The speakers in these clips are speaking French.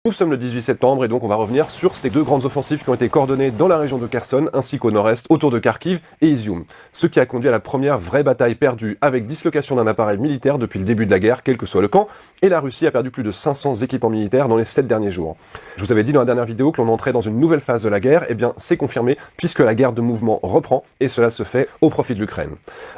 Nous sommes le 18 septembre et donc on va revenir sur ces deux grandes offensives qui ont été coordonnées dans la région de Kherson ainsi qu'au nord-est autour de Kharkiv et Izium. Ce qui a conduit à la première vraie bataille perdue avec dislocation d'un appareil militaire depuis le début de la guerre, quel que soit le camp, et la Russie a perdu plus de 500 équipements militaires dans les 7 derniers jours. Je vous avais dit dans la dernière vidéo que l'on entrait dans une nouvelle phase de la guerre, et bien c'est confirmé puisque la guerre de mouvement reprend et cela se fait au profit de l'Ukraine.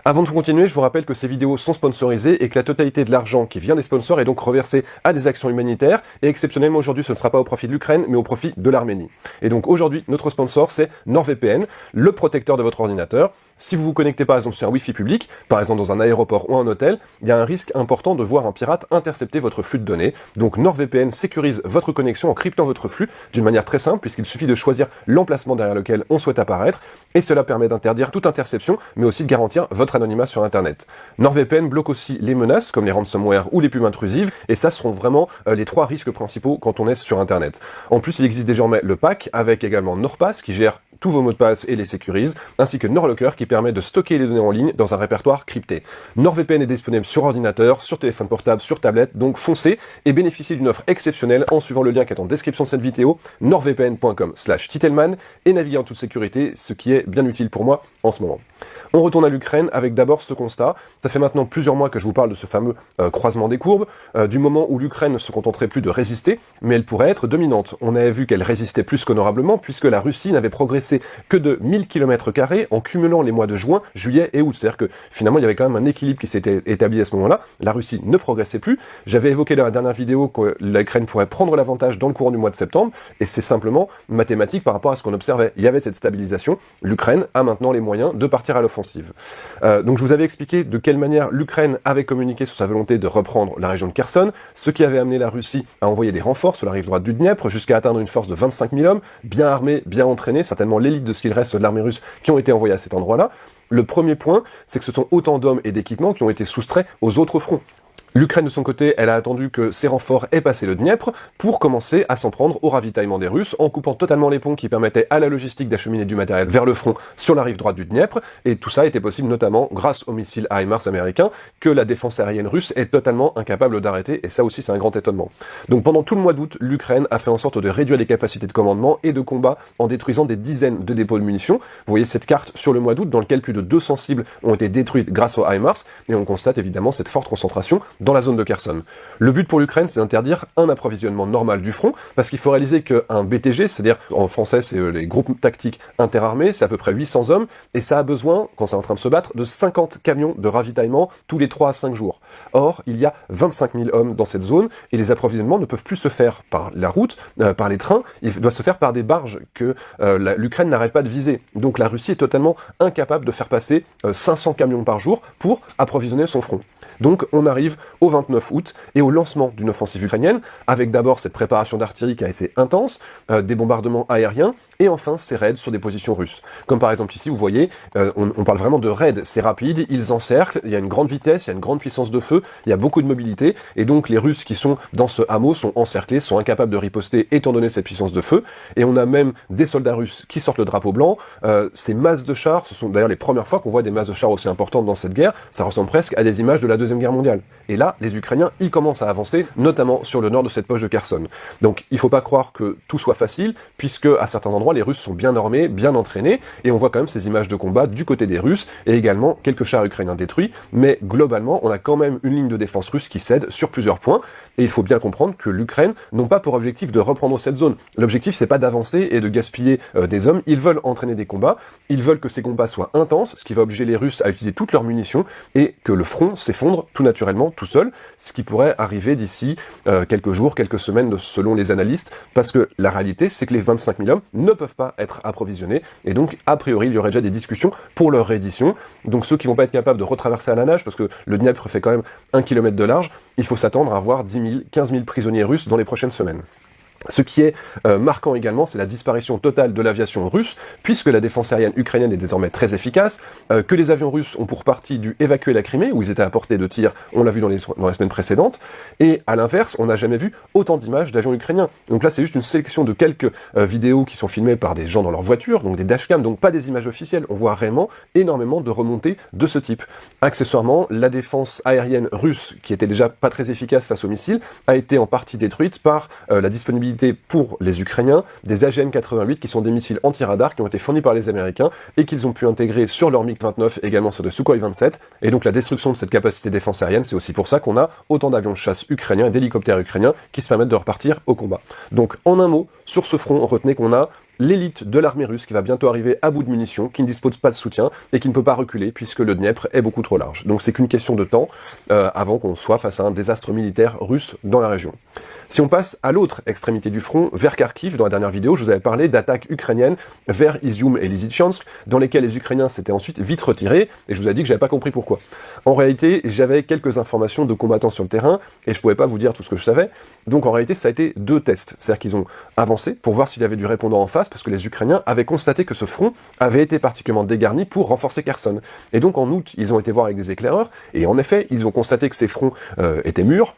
Avant de continuer, je vous rappelle que ces vidéos sont sponsorisées et que la totalité de l'argent qui vient des sponsors est donc reversée à des actions humanitaires et exceptionnellement aujourd'hui ce ne sera pas au profit de l'Ukraine mais au profit de l'Arménie. Et donc aujourd'hui notre sponsor c'est NordVPN, le protecteur de votre ordinateur. Si vous vous connectez par exemple sur un Wi-Fi public, par exemple dans un aéroport ou un hôtel, il y a un risque important de voir un pirate intercepter votre flux de données. Donc NordVPN sécurise votre connexion en cryptant votre flux d'une manière très simple puisqu'il suffit de choisir l'emplacement derrière lequel on souhaite apparaître et cela permet d'interdire toute interception mais aussi de garantir votre anonymat sur Internet. NordVPN bloque aussi les menaces comme les ransomware ou les pubs intrusives et ça seront vraiment les 3 risques principaux quand on est sur Internet. En plus, il existe désormais le pack avec également NordPass qui gère tous vos mots de passe et les sécurise, ainsi que NordLocker qui permet de stocker les données en ligne dans un répertoire crypté. NordVPN est disponible sur ordinateur, sur téléphone portable, sur tablette, donc foncez et bénéficiez d'une offre exceptionnelle en suivant le lien qui est en description de cette vidéo, nordvpn.com/titelman et naviguez en toute sécurité, ce qui est bien utile pour moi en ce moment. On retourne à l'Ukraine avec d'abord ce constat. Ça fait maintenant plusieurs mois que je vous parle de ce fameux croisement des courbes, du moment où l'Ukraine ne se contenterait plus de résister, mais elle pourrait être dominante. On avait vu qu'elle résistait plus qu'honorablement, puisque la Russie n'avait progressé que de 1000 km² en cumulant les mois de juin, juillet et août. C'est-à-dire que finalement il y avait quand même un équilibre qui s'était établi à ce moment-là. La Russie ne progressait plus. J'avais évoqué dans la dernière vidéo que l'Ukraine pourrait prendre l'avantage dans le courant du mois de septembre, et c'est simplement mathématique par rapport à ce qu'on observait. Il y avait cette stabilisation. L'Ukraine a maintenant les moyens de partir à l'offensive. Donc je vous avais expliqué de quelle manière l'Ukraine avait communiqué sur sa volonté de reprendre la région de Kherson, ce qui avait amené la Russie à envoyer des renforts sur la rive droite du Dniepr jusqu'à atteindre une force de 25 000 hommes, bien armés, bien entraînés, certainement l'élite de ce qu'il reste de l'armée russe qui ont été envoyés à cet endroit-là. Le premier point, c'est que ce sont autant d'hommes et d'équipements qui ont été soustraits aux autres fronts. L'Ukraine, de son côté, elle a attendu que ces renforts aient passé le Dniepr pour commencer à s'en prendre au ravitaillement des Russes en coupant totalement les ponts qui permettaient à la logistique d'acheminer du matériel vers le front sur la rive droite du Dniepr. Et tout ça était possible notamment grâce aux missiles HIMARS américains que la défense aérienne russe est totalement incapable d'arrêter. Et ça aussi, c'est un grand étonnement. Donc pendant tout le mois d'août, l'Ukraine a fait en sorte de réduire les capacités de commandement et de combat en détruisant des dizaines de dépôts de munitions. Vous voyez cette carte sur le mois d'août dans laquelle plus de 200 cibles ont été détruites grâce aux HIMARS. Et on constate évidemment cette forte concentration dans la zone de Kherson. Le but pour l'Ukraine, c'est d'interdire un approvisionnement normal du front, parce qu'il faut réaliser qu'un BTG, c'est-à-dire en français c'est les groupes tactiques interarmés, c'est à peu près 800 hommes, et ça a besoin, quand c'est en train de se battre, de 50 camions de ravitaillement tous les 3 à 5 jours. Or, il y a 25 000 hommes dans cette zone, et les approvisionnements ne peuvent plus se faire par la route, par les trains, il doit se faire par des barges que l'Ukraine n'arrête pas de viser. Donc la Russie est totalement incapable de faire passer 500 camions par jour pour approvisionner son front. Donc on arrive au 29 août et au lancement d'une offensive ukrainienne, avec d'abord cette préparation d'artillerie qui a été intense, des bombardements aériens, et enfin ces raids sur des positions russes. Comme par exemple ici, vous voyez, on parle vraiment de raids, c'est rapide, ils encerclent, il y a une grande vitesse, il y a une grande puissance de feu, il y a beaucoup de mobilité, et donc les Russes qui sont dans ce hameau sont encerclés, sont incapables de riposter étant donné cette puissance de feu, et on a même des soldats russes qui sortent le drapeau blanc, ces masses de chars, ce sont d'ailleurs les premières fois qu'on voit des masses de chars aussi importantes dans cette guerre, ça ressemble presque à des images de la Deuxième Guerre mondiale. Et là, les Ukrainiens, ils commencent à avancer, notamment sur le nord de cette poche de Kherson. Donc, il faut pas croire que tout soit facile, puisque à certains endroits, les Russes sont bien armés, bien entraînés, et on voit quand même ces images de combat du côté des Russes, et également quelques chars ukrainiens détruits, mais globalement, on a quand même une ligne de défense russe qui cède sur plusieurs points, et il faut bien comprendre que l'Ukraine n'ont pas pour objectif de reprendre cette zone. L'objectif, c'est pas d'avancer et de gaspiller des hommes, ils veulent entraîner des combats, ils veulent que ces combats soient intenses, ce qui va obliger les Russes à utiliser toutes leurs munitions, et que le front s'effondre tout naturellement, tout seul, ce qui pourrait arriver d'ici quelques jours, quelques semaines, selon les analystes, parce que la réalité, c'est que les 25 000 hommes ne peuvent pas être approvisionnés, et donc, a priori, il y aurait déjà des discussions pour leur reddition. Donc ceux qui vont pas être capables de retraverser à la nage, parce que le Dniepr fait quand même 1 km de large, il faut s'attendre à avoir 10 000, 15 000 prisonniers russes dans les prochaines semaines. Ce qui est marquant également, c'est la disparition totale de l'aviation russe, puisque la défense aérienne ukrainienne est désormais très efficace, que les avions russes ont pour partie dû évacuer la Crimée, où ils étaient à portée de tir, on l'a vu dans les semaines précédentes, et à l'inverse, on n'a jamais vu autant d'images d'avions ukrainiens. Donc là, c'est juste une sélection de quelques vidéos qui sont filmées par des gens dans leur voiture, donc des dashcams, donc pas des images officielles. On voit réellement énormément de remontées de ce type. Accessoirement, la défense aérienne russe, qui était déjà pas très efficace face aux missiles, a été en partie détruite par la disponibilité possibilité pour les Ukrainiens des AGM-88 qui sont des missiles anti-radar qui ont été fournis par les Américains et qu'ils ont pu intégrer sur leur MiG-29 et également sur des Sukhoi 27. Et donc la destruction de cette capacité de défense aérienne, c'est aussi pour ça qu'on a autant d'avions de chasse ukrainiens et d'hélicoptères ukrainiens qui se permettent de repartir au combat. Donc en un mot, sur ce front, retenez qu'on a l'élite de l'armée russe qui va bientôt arriver à bout de munitions, qui ne dispose pas de soutien et qui ne peut pas reculer puisque le Dniepr est beaucoup trop large. Donc c'est qu'une question de temps avant qu'on soit face à un désastre militaire russe dans la région. Si on passe à l'autre extrémité du front, vers Kharkiv, dans la dernière vidéo, je vous avais parlé d'attaques ukrainiennes vers Izium et Lysychansk, dans lesquelles les Ukrainiens s'étaient ensuite vite retirés, et je vous ai dit que j'avais pas compris pourquoi. En réalité, j'avais quelques informations de combattants sur le terrain, et je pouvais pas vous dire tout ce que je savais, donc en réalité, ça a été 2 tests. C'est-à-dire qu'ils ont avancé pour voir s'il y avait du répondant en face, parce que les Ukrainiens avaient constaté que ce front avait été particulièrement dégarni pour renforcer Kherson. Et donc en août, ils ont été voir avec des éclaireurs, et en effet, ils ont constaté que ces fronts étaient mûrs,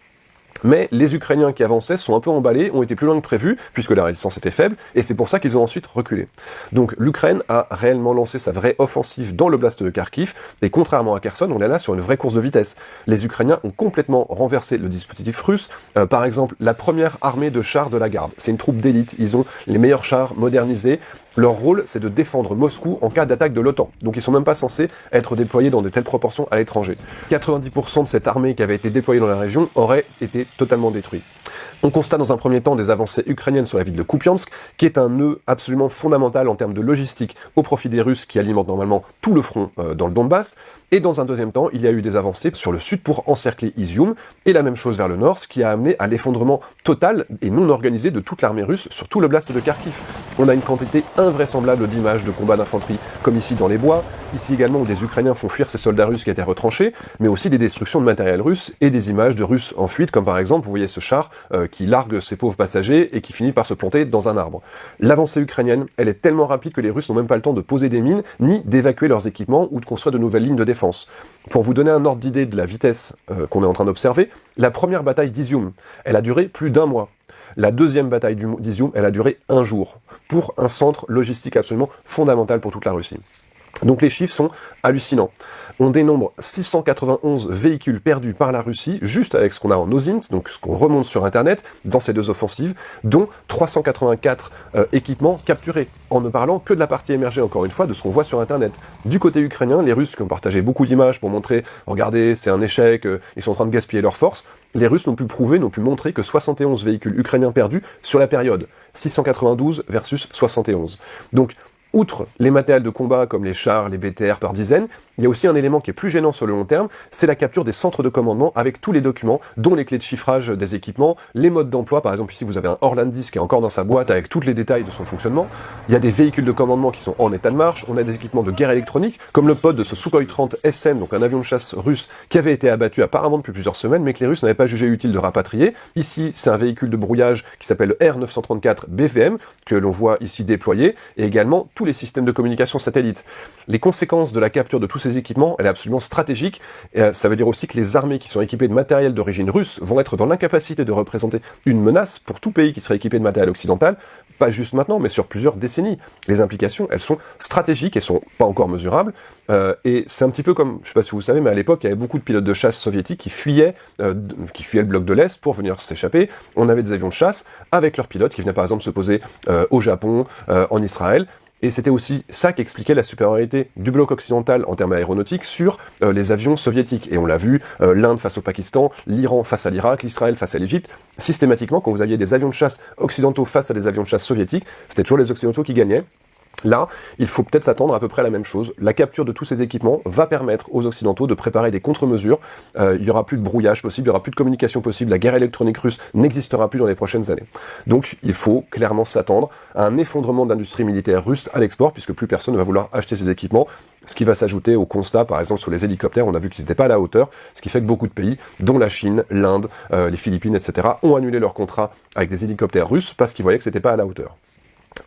mais les Ukrainiens qui avançaient sont un peu emballés, ont été plus loin que prévu, puisque la résistance était faible, et c'est pour ça qu'ils ont ensuite reculé. Donc l'Ukraine a réellement lancé sa vraie offensive dans l'oblast de Kharkiv, et contrairement à Kherson, on est là sur une vraie course de vitesse. Les Ukrainiens ont complètement renversé le dispositif russe. Par exemple, la première armée de chars de la garde, c'est une troupe d'élite, ils ont les meilleurs chars modernisés. Leur rôle, c'est de défendre Moscou en cas d'attaque de l'OTAN. Donc ils sont même pas censés être déployés dans de telles proportions à l'étranger. 90% de cette armée qui avait été déployée dans la région aurait été totalement détruite. On constate dans un premier temps des avancées ukrainiennes sur la ville de Kupiansk, qui est un nœud absolument fondamental en termes de logistique au profit des Russes qui alimentent normalement tout le front dans le Donbass. Et dans un deuxième temps, il y a eu des avancées sur le sud pour encercler Izium, et la même chose vers le nord, ce qui a amené à l'effondrement total et non organisé de toute l'armée russe sur tout l'oblast de Kharkiv. On a une quantité invraisemblable d'images de combats d'infanterie, comme ici dans les bois, ici également où des Ukrainiens font fuir ces soldats russes qui étaient retranchés, mais aussi des destructions de matériel russe et des images de Russes en fuite, comme par exemple, vous voyez ce char qui largue ses pauvres passagers et qui finit par se planter dans un arbre. L'avancée ukrainienne, elle est tellement rapide que les Russes n'ont même pas le temps de poser des mines, ni d'évacuer leurs équipements ou de construire de nouvelles lignes de défense. Pour vous donner un ordre d'idée de la vitesse qu'on est en train d'observer, la première bataille d'Izium, elle a duré plus d'1 mois. La deuxième bataille d'Izium, elle a duré 1 jour, pour un centre logistique absolument fondamental pour toute la Russie. Donc les chiffres sont hallucinants. On dénombre 691 véhicules perdus par la Russie, juste avec ce qu'on a en OSINT, donc ce qu'on remonte sur Internet, dans ces 2 offensives, dont 384 équipements capturés, en ne parlant que de la partie émergée, encore une fois, de ce qu'on voit sur Internet. Du côté ukrainien, les Russes qui ont partagé beaucoup d'images pour montrer, regardez, c'est un échec, ils sont en train de gaspiller leurs forces, les Russes n'ont pu prouver, n'ont pu montrer que 71 véhicules ukrainiens perdus sur la période. 692 versus 71. Donc, outre les matériels de combat comme les chars, les BTR par dizaines, il y a aussi un élément qui est plus gênant sur le long terme, c'est la capture des centres de commandement avec tous les documents, dont les clés de chiffrage des équipements, les modes d'emploi, par exemple ici vous avez un Orlandis qui est encore dans sa boîte avec tous les détails de son fonctionnement, il y a des véhicules de commandement qui sont en état de marche, on a des équipements de guerre électronique, comme le pod de ce Sukhoi 30 SM, donc un avion de chasse russe qui avait été abattu apparemment depuis plusieurs semaines, mais que les Russes n'avaient pas jugé utile de rapatrier. Ici, c'est un véhicule de brouillage qui s'appelle le R934 BVM, que l'on voit ici déployé, et également tous les systèmes de communication satellite. Les conséquences de la capture de tous ces équipements, elle est absolument stratégique. Et ça veut dire aussi que les armées qui sont équipées de matériel d'origine russe vont être dans l'incapacité de représenter une menace pour tout pays qui serait équipé de matériel occidental, pas juste maintenant, mais sur plusieurs décennies. Les implications, elles sont stratégiques et sont pas encore mesurables. Et c'est un petit peu comme, je sais pas si vous savez, mais à l'époque, il y avait beaucoup de pilotes de chasse soviétiques qui fuyaient le bloc de l'Est pour venir s'échapper. On avait des avions de chasse avec leurs pilotes qui venaient par exemple se poser au Japon, en Israël. Et c'était aussi ça qui expliquait la supériorité du bloc occidental en termes aéronautiques sur les avions soviétiques. Et on l'a vu, l'Inde face au Pakistan, l'Iran face à l'Irak, l'Israël face à l'Égypte. Systématiquement, quand vous aviez des avions de chasse occidentaux face à des avions de chasse soviétiques, c'était toujours les occidentaux qui gagnaient. Là, il faut peut-être s'attendre à peu près à la même chose. La capture de tous ces équipements va permettre aux Occidentaux de préparer des contre-mesures. Il y aura plus de brouillage possible, il y aura plus de communication possible. La guerre électronique russe n'existera plus dans les prochaines années. Donc, il faut clairement s'attendre à un effondrement de l'industrie militaire russe à l'export, puisque plus personne ne va vouloir acheter ces équipements. Ce qui va s'ajouter au constat, par exemple, sur les hélicoptères, on a vu qu'ils n'étaient pas à la hauteur, ce qui fait que beaucoup de pays, dont la Chine, l'Inde, les Philippines, etc., ont annulé leurs contrats avec des hélicoptères russes parce qu'ils voyaient que c'était pas à la hauteur.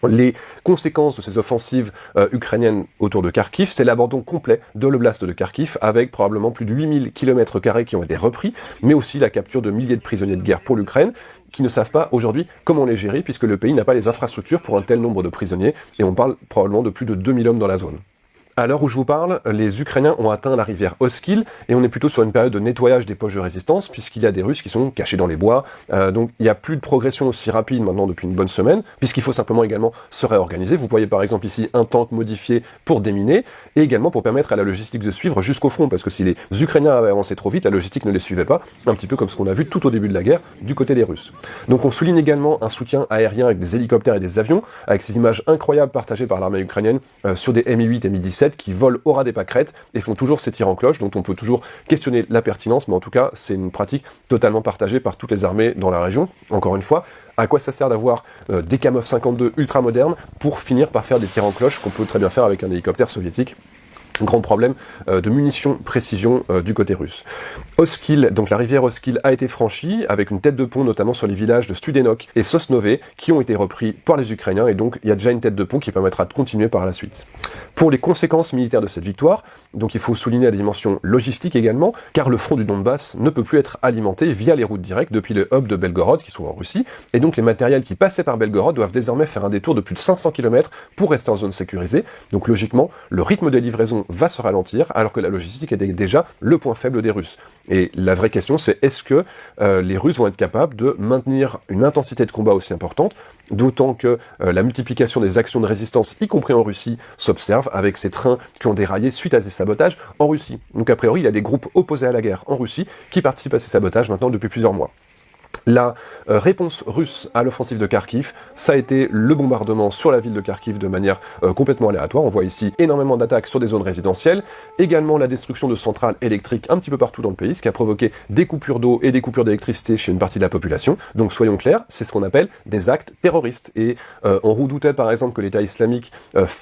Les conséquences de ces offensives ukrainiennes autour de Kharkiv, c'est l'abandon complet de l'oblast de Kharkiv, avec probablement plus de 8000 km² qui ont été repris, mais aussi la capture de milliers de prisonniers de guerre pour l'Ukraine, qui ne savent pas aujourd'hui comment les gérer, puisque le pays n'a pas les infrastructures pour un tel nombre de prisonniers, et on parle probablement de plus de 2000 hommes dans la zone. À l'heure où je vous parle, les Ukrainiens ont atteint la rivière Oskil et on est plutôt sur une période de nettoyage des poches de résistance puisqu'il y a des Russes qui sont cachés dans les bois. Donc il n'y a plus de progression aussi rapide maintenant depuis une bonne semaine puisqu'il faut simplement également se réorganiser. Vous voyez par exemple ici un tank modifié pour déminer et également pour permettre à la logistique de suivre jusqu'au front parce que si les Ukrainiens avaient avancé trop vite, la logistique ne les suivait pas. Un petit peu comme ce qu'on a vu tout au début de la guerre du côté des Russes. Donc on souligne également un soutien aérien avec des hélicoptères et des avions avec ces images incroyables partagées par l'armée ukrainienne sur des Mi-8 et Mi-17 qui volent au ras des pâquerettes et font toujours ces tirs en cloche, dont on peut toujours questionner la pertinence, mais en tout cas, c'est une pratique totalement partagée par toutes les armées dans la région. Encore une fois, à quoi ça sert d'avoir des Kamov 52 ultra modernes pour finir par faire des tirs en cloche qu'on peut très bien faire avec un hélicoptère soviétique? Grand problème de munitions précision du côté russe. Oskil, donc la rivière Oskil a été franchie avec une tête de pont notamment sur les villages de Studenok et Sosnové qui ont été repris par les Ukrainiens et donc il y a déjà une tête de pont qui permettra de continuer par la suite. Pour les conséquences militaires de cette victoire, donc il faut souligner la dimension logistique également, car le front du Donbass ne peut plus être alimenté via les routes directes depuis le hub de Belgorod qui sont en Russie et donc les matériels qui passaient par Belgorod doivent désormais faire un détour de plus de 500 km pour rester en zone sécurisée. Donc logiquement, le rythme de livraison va se ralentir alors que la logistique était déjà le point faible des Russes. Et la vraie question c'est est-ce que les Russes vont être capables de maintenir une intensité de combat aussi importante, d'autant que la multiplication des actions de résistance, y compris en Russie, s'observe avec ces trains qui ont déraillé suite à ces sabotages en Russie. Donc a priori il y a des groupes opposés à la guerre en Russie qui participent à ces sabotages maintenant depuis plusieurs mois. La réponse russe à l'offensive de Kharkiv, ça a été le bombardement sur la ville de Kharkiv de manière complètement aléatoire. On voit ici énormément d'attaques sur des zones résidentielles, également la destruction de centrales électriques un petit peu partout dans le pays, ce qui a provoqué des coupures d'eau et des coupures d'électricité chez une partie de la population. Donc soyons clairs, c'est ce qu'on appelle des actes terroristes. Et on redoutait par exemple que l'État islamique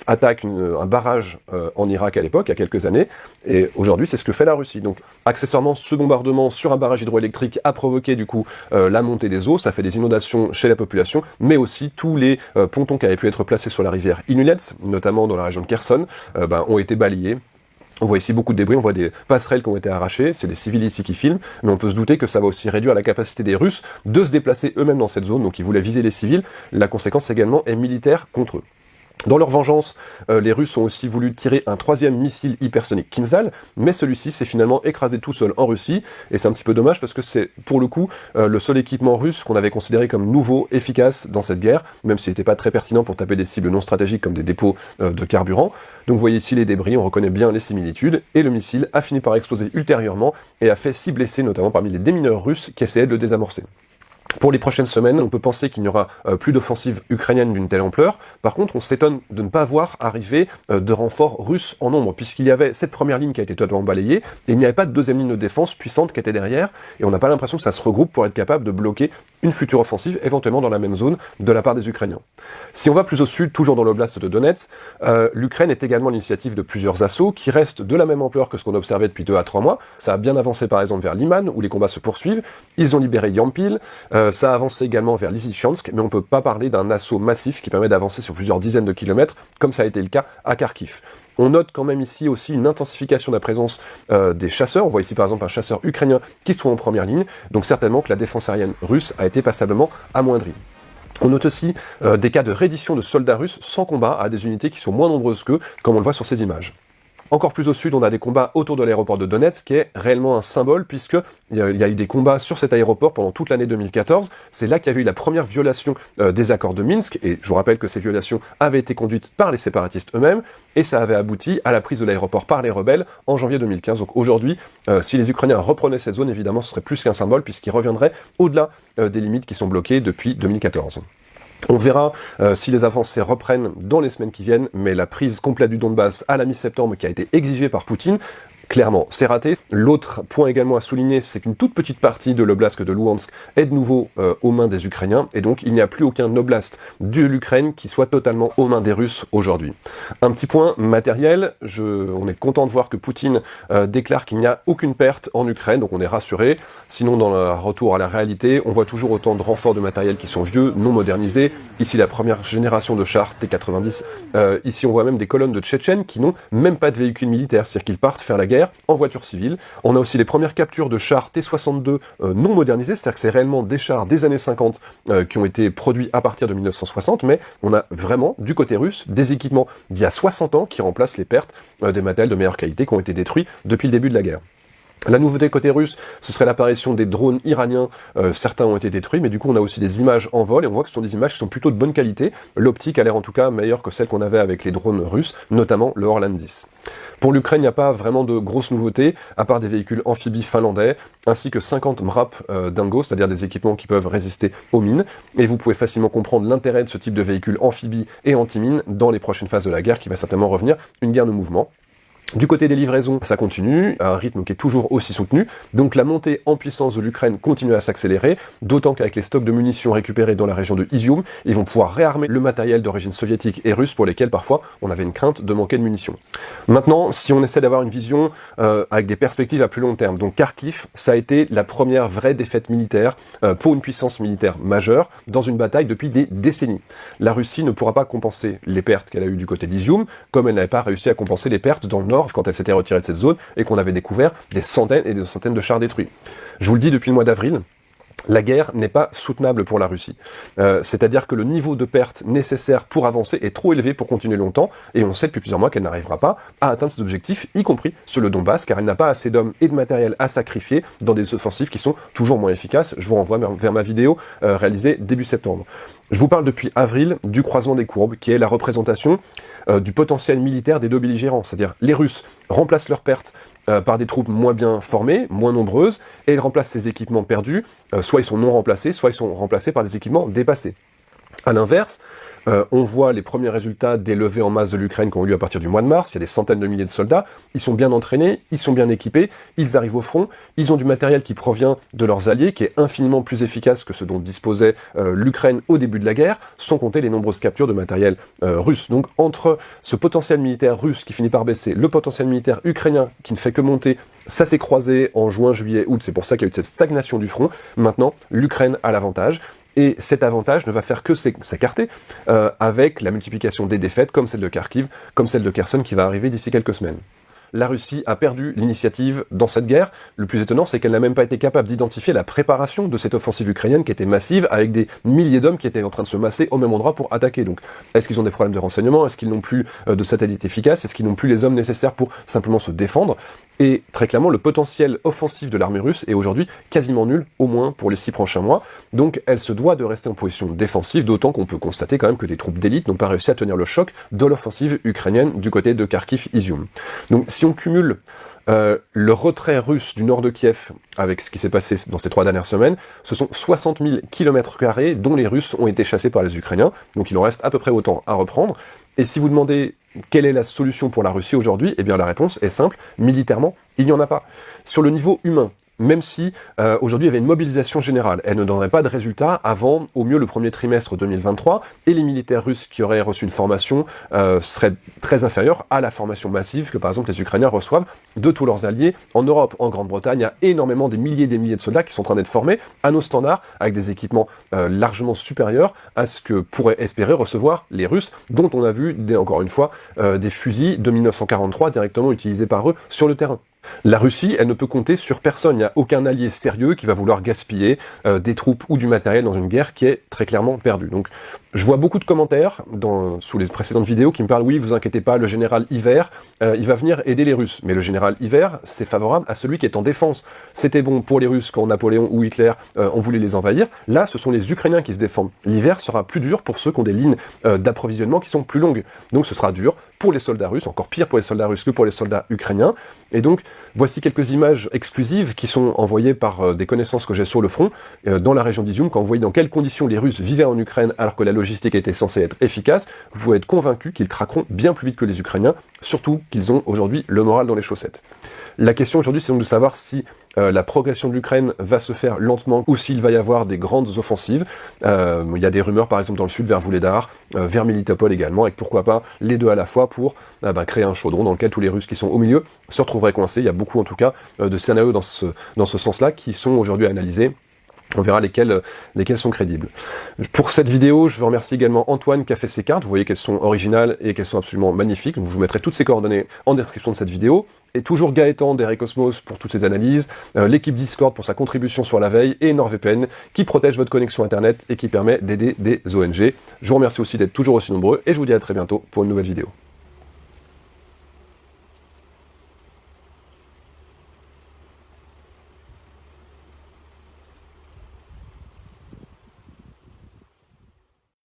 attaque un barrage en Irak à l'époque, il y a quelques années, et aujourd'hui c'est ce que fait la Russie. Donc accessoirement, ce bombardement sur un barrage hydroélectrique a provoqué du coup la montée des eaux, ça fait des inondations chez la population, mais aussi tous les pontons qui avaient pu être placés sur la rivière Inulets, notamment dans la région de Kherson, ont été balayés. On voit ici beaucoup de débris, on voit des passerelles qui ont été arrachées, c'est des civils ici qui filment, mais on peut se douter que ça va aussi réduire la capacité des Russes de se déplacer eux-mêmes dans cette zone, donc ils voulaient viser les civils. La conséquence également est militaire contre eux. Dans leur vengeance, les Russes ont aussi voulu tirer un troisième missile hypersonique Kinzhal, mais celui-ci s'est finalement écrasé tout seul en Russie, et c'est un petit peu dommage parce que c'est, pour le coup, le seul équipement russe qu'on avait considéré comme nouveau, efficace dans cette guerre, même s'il n'était pas très pertinent pour taper des cibles non stratégiques comme des dépôts de carburant. Donc vous voyez ici les débris, on reconnaît bien les similitudes, et le missile a fini par exploser ultérieurement, et a fait 6 blessés, notamment parmi les démineurs russes qui essayaient de le désamorcer. Pour les prochaines semaines, on peut penser qu'il n'y aura plus d'offensive ukrainienne d'une telle ampleur. Par contre, on s'étonne de ne pas voir arriver de renforts russes en nombre, puisqu'il y avait cette première ligne qui a été totalement balayée, et il n'y avait pas de deuxième ligne de défense puissante qui était derrière, et on n'a pas l'impression que ça se regroupe pour être capable de bloquer une future offensive, éventuellement dans la même zone, de la part des Ukrainiens. Si on va plus au sud, toujours dans l'oblast de Donetsk, l'Ukraine est également l'initiative de plusieurs assauts qui restent de la même ampleur que ce qu'on observait depuis 2 à 3 mois. Ça a bien avancé par exemple vers Liman, où les combats se poursuivent. Ils ont libéré Yampil. Ça a avancé également vers Lysychansk, mais on ne peut pas parler d'un assaut massif qui permet d'avancer sur plusieurs dizaines de kilomètres, comme ça a été le cas à Kharkiv. On note quand même ici aussi une intensification de la présence des chasseurs. On voit ici par exemple un chasseur ukrainien qui se trouve en première ligne, donc certainement que la défense aérienne russe a été passablement amoindrie. On note aussi des cas de reddition de soldats russes sans combat à des unités qui sont moins nombreuses qu'eux, comme on le voit sur ces images. Encore plus au sud, on a des combats autour de l'aéroport de Donetsk, qui est réellement un symbole, puisque il y a eu des combats sur cet aéroport pendant toute l'année 2014. C'est là qu'il y avait eu la première violation des accords de Minsk, et je vous rappelle que ces violations avaient été conduites par les séparatistes eux-mêmes, et ça avait abouti à la prise de l'aéroport par les rebelles en janvier 2015. Donc aujourd'hui, si les Ukrainiens reprenaient cette zone, évidemment, ce serait plus qu'un symbole, puisqu'ils reviendraient au-delà des limites qui sont bloquées depuis 2014. On verra si les avancées reprennent dans les semaines qui viennent, mais la prise complète du Donbass à la mi-septembre qui a été exigée par Poutine, clairement, c'est raté. L'autre point également à souligner, c'est qu'une toute petite partie de l'oblast de Luhansk est de nouveau aux mains des Ukrainiens, et donc il n'y a plus aucun oblast de l'Ukraine qui soit totalement aux mains des Russes aujourd'hui. Un petit point matériel, on est content de voir que Poutine déclare qu'il n'y a aucune perte en Ukraine, donc on est rassuré. Sinon, dans le retour à la réalité, on voit toujours autant de renforts de matériel qui sont vieux, non modernisés. Ici, la première génération de chars T-90. Ici, on voit même des colonnes de Tchétchènes qui n'ont même pas de véhicules militaires, c'est-à-dire qu'ils partent faire la guerre militaires, en voitures civiles. On a aussi les premières captures de chars T-62 non modernisés, c'est-à-dire que c'est réellement des chars des années 50 qui ont été produits à partir de 1960, mais on a vraiment, du côté russe, des équipements d'il y a 60 ans qui remplacent les pertes des matériels de meilleure qualité qui ont été détruits depuis le début de la guerre. La nouveauté côté russe, ce serait l'apparition des drones iraniens. Certains ont été détruits, mais du coup on a aussi des images en vol, et on voit que ce sont des images qui sont plutôt de bonne qualité. L'optique a l'air en tout cas meilleure que celle qu'on avait avec les drones russes, notamment le Orlan 10. Pour l'Ukraine, il n'y a pas vraiment de grosses nouveautés, à part des véhicules amphibies finlandais, ainsi que 50 MRAP Dingo, c'est-à-dire des équipements qui peuvent résister aux mines. Et vous pouvez facilement comprendre l'intérêt de ce type de véhicules amphibies et anti-mines dans les prochaines phases de la guerre, qui va certainement revenir, une guerre de mouvement. Du côté des livraisons, ça continue, à un rythme qui est toujours aussi soutenu, donc la montée en puissance de l'Ukraine continue à s'accélérer, d'autant qu'avec les stocks de munitions récupérés dans la région de Izium, ils vont pouvoir réarmer le matériel d'origine soviétique et russe pour lesquels parfois on avait une crainte de manquer de munitions. Maintenant, si on essaie d'avoir une vision avec des perspectives à plus long terme, donc Kharkiv, ça a été la première vraie défaite militaire pour une puissance militaire majeure dans une bataille depuis des décennies. La Russie ne pourra pas compenser les pertes qu'elle a eues du côté d'Izium, comme elle n'avait pas réussi à compenser les pertes dans le nord quand elle s'était retirée de cette zone et qu'on avait découvert des centaines et des centaines de chars détruits. Je vous le dis depuis le mois d'avril, la guerre n'est pas soutenable pour la Russie. C'est-à-dire que le niveau de perte nécessaire pour avancer est trop élevé pour continuer longtemps, et on sait depuis plusieurs mois qu'elle n'arrivera pas à atteindre ses objectifs, y compris sur le Donbass, car elle n'a pas assez d'hommes et de matériel à sacrifier dans des offensives qui sont toujours moins efficaces. Je vous renvoie vers ma vidéo réalisée début septembre. Je vous parle depuis avril du croisement des courbes, qui est la représentation du potentiel militaire des deux belligérants. C'est-à-dire les Russes remplacent leurs pertes par des troupes moins bien formées, moins nombreuses, et ils remplacent ces équipements perdus, soit ils sont non remplacés, soit ils sont remplacés par des équipements dépassés. À l'inverse, on voit les premiers résultats des levées en masse de l'Ukraine qui ont eu lieu à partir du mois de mars. Il y a des centaines de milliers de soldats. Ils sont bien entraînés, ils sont bien équipés, ils arrivent au front, ils ont du matériel qui provient de leurs alliés, qui est infiniment plus efficace que ce dont disposait l'Ukraine au début de la guerre, sans compter les nombreuses captures de matériel russe. Donc entre ce potentiel militaire russe qui finit par baisser, le potentiel militaire ukrainien qui ne fait que monter, ça s'est croisé en juin, juillet, août, c'est pour ça qu'il y a eu cette stagnation du front. Maintenant, l'Ukraine a l'avantage. Et cet avantage ne va faire que s'écarter avec la multiplication des défaites, comme celle de Kharkiv, comme celle de Kherson qui va arriver d'ici quelques semaines. La Russie a perdu l'initiative dans cette guerre. Le plus étonnant, c'est qu'elle n'a même pas été capable d'identifier la préparation de cette offensive ukrainienne qui était massive, avec des milliers d'hommes qui étaient en train de se masser au même endroit pour attaquer. Donc, est-ce qu'ils ont des problèmes de renseignement? Est-ce qu'ils n'ont plus de satellites efficaces? Est-ce qu'ils n'ont plus les hommes nécessaires pour simplement se défendre? Et très clairement, le potentiel offensif de l'armée russe est aujourd'hui quasiment nul, au moins pour les 6 prochains mois. Donc, elle se doit de rester en position défensive, d'autant qu'on peut constater quand même que des troupes d'élite n'ont pas réussi à tenir le choc de l'offensive ukrainienne du côté de Kharkiv-Izium. Donc, si on cumule le retrait russe du nord de Kiev avec ce qui s'est passé dans ces 3 dernières semaines, ce sont 60 000 km² dont les Russes ont été chassés par les Ukrainiens, donc il en reste à peu près autant à reprendre. Et si vous demandez quelle est la solution pour la Russie aujourd'hui, eh bien la réponse est simple, militairement, il n'y en a pas. Sur le niveau humain, même si aujourd'hui il y avait une mobilisation générale, elle ne donnerait pas de résultat avant au mieux le premier trimestre 2023, et les militaires russes qui auraient reçu une formation seraient très inférieurs à la formation massive que par exemple les Ukrainiens reçoivent de tous leurs alliés en Europe. En Grande-Bretagne, il y a énormément des milliers et des milliers de soldats qui sont en train d'être formés à nos standards, avec des équipements largement supérieurs à ce que pourraient espérer recevoir les Russes, dont on a vu, encore une fois, des fusils de 1943 directement utilisés par eux sur le terrain. La Russie, elle ne peut compter sur personne. Il n'y a aucun allié sérieux qui va vouloir gaspiller des troupes ou du matériel dans une guerre qui est très clairement perdue. Donc, je vois beaucoup de commentaires sous les précédentes vidéos qui me parlent, oui, vous inquiétez pas, le général Hiver, il va venir aider les Russes. Mais le général Hiver, c'est favorable à celui qui est en défense. C'était bon pour les Russes quand Napoléon ou Hitler ont voulu les envahir. Là, ce sont les Ukrainiens qui se défendent. L'hiver sera plus dur pour ceux qui ont des lignes d'approvisionnement qui sont plus longues. Donc, ce sera dur pour les soldats russes, encore pire pour les soldats russes que pour les soldats ukrainiens. Et donc, voici quelques images exclusives qui sont envoyées par des connaissances que j'ai sur le front, dans la région d'Izium, quand vous voyez dans quelles conditions les Russes vivaient en Ukraine alors que la logistique était censée être efficace, vous pouvez être convaincu qu'ils craqueront bien plus vite que les Ukrainiens, surtout qu'ils ont aujourd'hui le moral dans les chaussettes. La question aujourd'hui, c'est donc de savoir si la progression de l'Ukraine va se faire lentement ou s'il va y avoir des grandes offensives. Il y a des rumeurs, par exemple, dans le sud, vers Vuhledar, vers Melitopol également, et pourquoi pas les deux à la fois pour créer un chaudron dans lequel tous les Russes qui sont au milieu se retrouveraient coincés. Il y a beaucoup, en tout cas, de scénarios dans ce sens-là qui sont aujourd'hui analysés On verra lesquels sont crédibles. Pour cette vidéo, je remercie également Antoine qui a fait ces cartes. Vous voyez qu'elles sont originales et qu'elles sont absolument magnifiques. Donc, je vous mettrai toutes ces coordonnées en description de cette vidéo. Et toujours Gaëtan d'Erecosmos pour toutes ces analyses, l'équipe Discord pour sa contribution sur la veille, et NordVPN qui protège votre connexion Internet et qui permet d'aider des ONG. Je vous remercie aussi d'être toujours aussi nombreux et je vous dis à très bientôt pour une nouvelle vidéo.